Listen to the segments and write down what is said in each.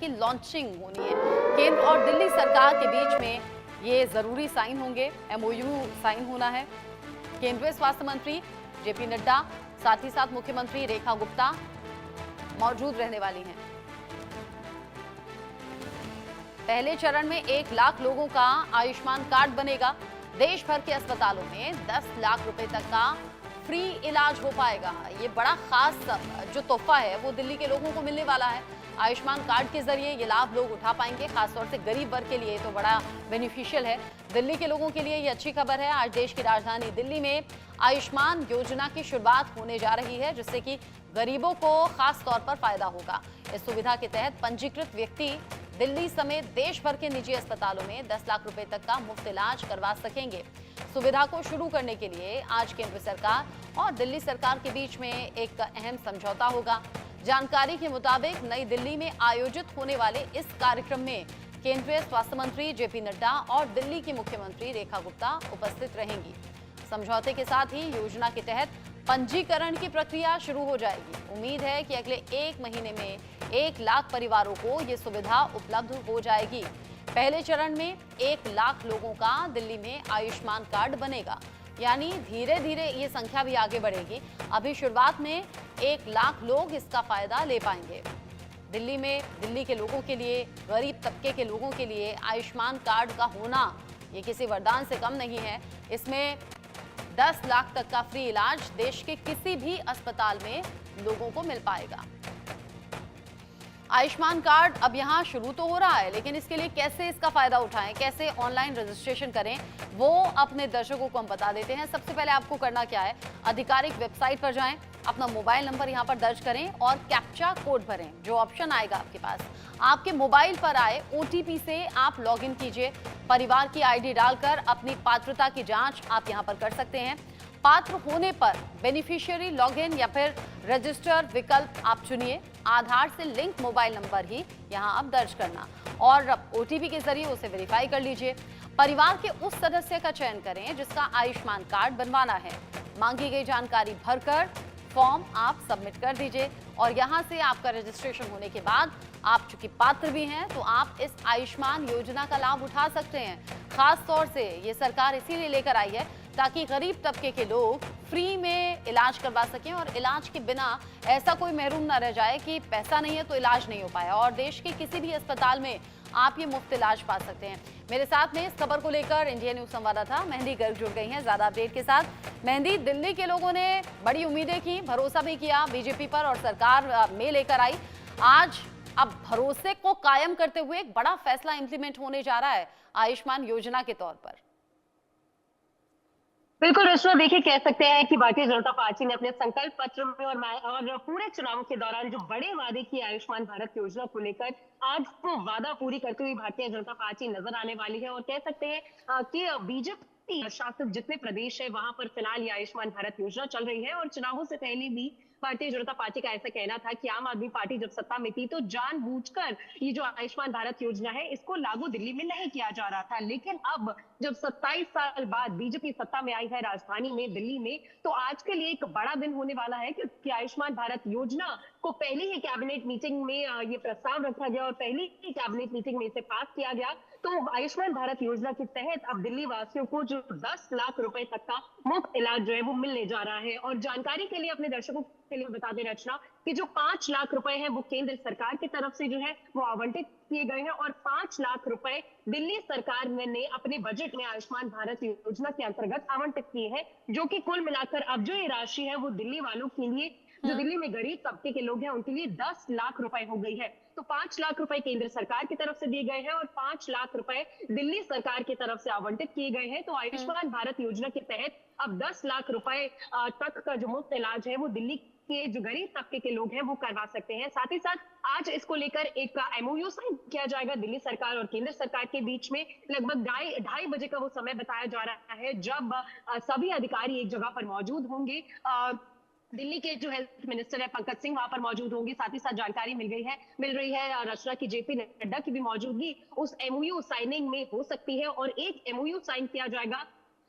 की लॉन्चिंग होनी है। केंद्र और दिल्ली सरकार के बीच में ये जरूरी साइन होंगे, एमओयू साइन होना है। केंद्रीय स्वास्थ्य मंत्री जेपी नड्डा, साथ ही साथ मुख्यमंत्री रेखा गुप्ता मौजूद रहने वाली हैं। पहले चरण में 1 लाख लोगों का आयुष्मान कार्ड बनेगा। देश भर के अस्पतालों में 10 लाख रुपए तक का फ्री इलाज हो पाएगा। ये बड़ा खास जो तोहफा है वो दिल्ली के लोगों को मिलने वाला है। आयुष्मान कार्ड के जरिए ये लाभ लोग उठा पाएंगे। खासतौर से गरीब वर्ग के लिए तो बड़ा बेनिफिशियल है। दिल्ली के लोगों के लिए ये अच्छी खबर है। आज देश की राजधानी दिल्ली में आयुष्मान योजना की शुरुआत होने जा रही है, जिससे कि गरीबों को खास तौर पर फायदा होगा। इस सुविधा के तहत पंजीकृत व्यक्ति दिल्ली समेत देश भर के निजी अस्पतालों में 10 लाख रुपए तक का मुफ्त इलाज करवा सकेंगे। सुविधा को शुरू करने के लिए आज केंद्र सरकार और दिल्ली सरकार के बीच में एक अहम समझौता होगा। जानकारी के मुताबिक नई दिल्ली में आयोजित होने वाले इस कार्यक्रम में केंद्रीय स्वास्थ्य मंत्री जेपी नड्डा और दिल्ली की मुख्यमंत्री रेखा गुप्ता उपस्थित रहेंगी। समझौते के साथ ही योजना के तहत पंजीकरण की प्रक्रिया शुरू हो जाएगी। उम्मीद है कि अगले 1 महीने में 1 लाख परिवारों को ये सुविधा उपलब्ध हो जाएगी। पहले चरण में 1 लाख लोगों का दिल्ली में आयुष्मान कार्ड बनेगा, यानी धीरे धीरे ये संख्या भी आगे बढ़ेगी। अभी शुरुआत में 1 लाख लोग इसका फायदा ले पाएंगे। दिल्ली में दिल्ली के लोगों के लिए, गरीब तबके के लोगों के लिए आयुष्मान कार्ड का होना ये किसी वरदान से कम नहीं है। इसमें 10 लाख तक का फ्री इलाज देश के किसी भी अस्पताल में लोगों को मिल पाएगा। आयुष्मान कार्ड अब यहां शुरू तो हो रहा है, लेकिन इसके लिए कैसे इसका फायदा उठाएं, कैसे ऑनलाइन रजिस्ट्रेशन करें, वो अपने दर्शकों को हम बता देते हैं। सबसे पहले आपको करना क्या है, आधिकारिक वेबसाइट पर जाएं, अपना मोबाइल नंबर यहां पर दर्ज करें और कैप्चा कोड भरें। जो ऑप्शन आएगा आपके पास, आपके मोबाइल पर आए ओटीपी से आप लॉगिन कीजिए। परिवार की आईडी डालकर अपनी पात्रता की जांच आप यहां पर कर सकते हैं। पात्र होने पर बेनिफिशियरी लॉगिन या फिर रजिस्टर विकल्प आप चुनिए। आधार से लिंक मोबाइल नंबर ही यहां आप दर्ज करना और ओटीपी के जरिए उसे वेरीफाई कर लीजिए। परिवार के उस सदस्य का चयन करें जिसका आयुष्मान कार्ड बनवाना है। मांगी गई जानकारी भरकर फॉर्म आप सबमिट कर दीजिए और यहां से आपका रजिस्ट्रेशन होने के बाद आप चूंकि पात्र भी हैं तो आप इस आयुष्मान योजना का लाभ उठा सकते हैं। खास तौर से ये सरकार इसीलिए लेकर आई है ताकि गरीब तबके के लोग फ्री में इलाज करवा सकें और इलाज के बिना ऐसा कोई महरूम ना रह जाए कि पैसा नहीं है तो इलाज नहीं हो पाया। और देश के किसी भी अस्पताल में आप ये मुफ्त इलाज पा सकते हैं। मेरे साथ में इस खबर को लेकर इंडिया न्यूज संवाददाता मेहंदी गर्ग जुड़ गई हैं ज्यादा अपडेट के साथ। मेहंदी, दिल्ली के लोगों ने बड़ी उम्मीदें की, भरोसा भी किया बीजेपी पर और सरकार में लेकर आई। आज अब भरोसे को कायम करते हुए एक बड़ा फैसला इंप्लीमेंट होने जा रहा है आयुष्मान योजना के तौर पर। बिल्कुल रचना, देखिए कह सकते हैं कि भारतीय जनता पार्टी ने अपने संकल्प पत्र में और पूरे चुनाव के दौरान जो बड़े वादे किए आयुष्मान भारत योजना को लेकर, आज वो वादा पूरी करती हुई भारतीय जनता पार्टी नजर आने वाली है। और कह सकते हैं कि बीजेपी शासित जितने प्रदेश है वहां पर फिलहाल ये आयुष्मान भारत योजना चल रही है। और चुनावों से पहले भी भारतीय जनता पार्टी का ऐसा कहना था कि आम आदमी पार्टी जब सत्ता में थी तो जानबूझकर ये जो आयुष्मान भारत योजना है इसको लागू दिल्ली में नहीं किया जा रहा था। लेकिन अब जब 27 साल बाद बीजेपी सत्ता में आई है राजधानी में दिल्ली में, तो आज के लिए एक बड़ा दिन होने वाला है कि आयुष्मान भारत योजना को पहली ही कैबिनेट मीटिंग में ये प्रस्ताव रखा गया और पहली ही कैबिनेट मीटिंग में इसे पास किया गया। तो आयुष्मान भारत योजना के तहत अब दिल्ली वासियों को जो 10 लाख रुपए तक का मुफ्त इलाज जो है वो मिलने जा रहा है। और जानकारी के लिए अपने दर्शकों के लिए बता दें रचना कि जो 5 लाख रुपए हैं वो केंद्र सरकार की तरफ से जो है वो आवंटित किए गए हैं और 5 लाख रुपए दिल्ली सरकार ने अपने बजट में आयुष्मान भारत योजना के अंतर्गत आवंटित किए हैं, जो कि कुल मिलाकर अब जो ये राशि है वो दिल्ली वालों के लिए, जो दिल्ली में गरीब तबके के लोग हैं उनके लिए 10 लाख रुपए हो गई है। तो 5 लाख रुपए केंद्र सरकार की तरफ से दिए गए हैं और 5 लाख रुपए दिल्ली सरकार की तरफ से आवंटित किए गए हैं। तो आयुष्मान भारत योजना के तहत अब 10 लाख रुपए तक का जो मुफ्त इलाज है वो दिल्ली के जो गरीब तबके के लोग हैं वो करवा सकते हैं। साथ ही साथ आज इसको लेकर एक एमओयू साइन किया जाएगा दिल्ली सरकार और केंद्र सरकार के बीच में। लगभग ढाई बजे का वो समय बताया जा रहा है जब सभी अधिकारी एक जगह पर मौजूद होंगे। दिल्ली के जो हेल्थ मिनिस्टर है पंकज सिंह वहां पर मौजूद होंगे। साथ ही साथ जानकारी मिल रही है रचना की जेपी नड्डा की भी मौजूदगी उस एमओयू साइनिंग में हो सकती है। और एक एमओयू साइन किया जाएगा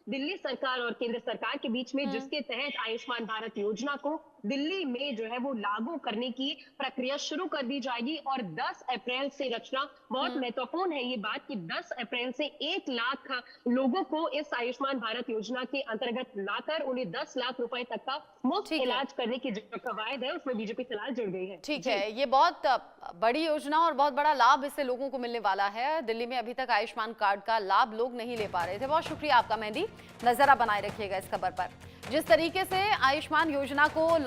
दिल्ली सरकार और केंद्र सरकार के बीच में, जिसके तहत आयुष्मान भारत योजना को दिल्ली में जो है वो लागू करने की प्रक्रिया शुरू कर दी जाएगी। और 10 अप्रैल से रचना, बहुत महत्वपूर्ण है ये बात कि 10 अप्रैल से 1 लाख लोगों को इस आयुष्मान भारत योजना के अंतर्गत लाकर उन्हें 10 लाख रुपए तक का मुफ्त ठीक है। इलाज करने की जो कवायद है उसमें बीजेपी फिलहाल जुड़ गई है। ठीक जी। है, ये बहुत बड़ी योजना और बहुत बड़ा लाभ इससे लोगों को मिलने वाला है। दिल्ली में अभी तक आयुष्मान कार्ड का लाभ लोग नहीं ले पा रहे थे। बहुत शुक्रिया आपका मेहंदी, नजर आप बनाए रखिएगा इस खबर पर। जिस तरीके से आयुष्मान योजना को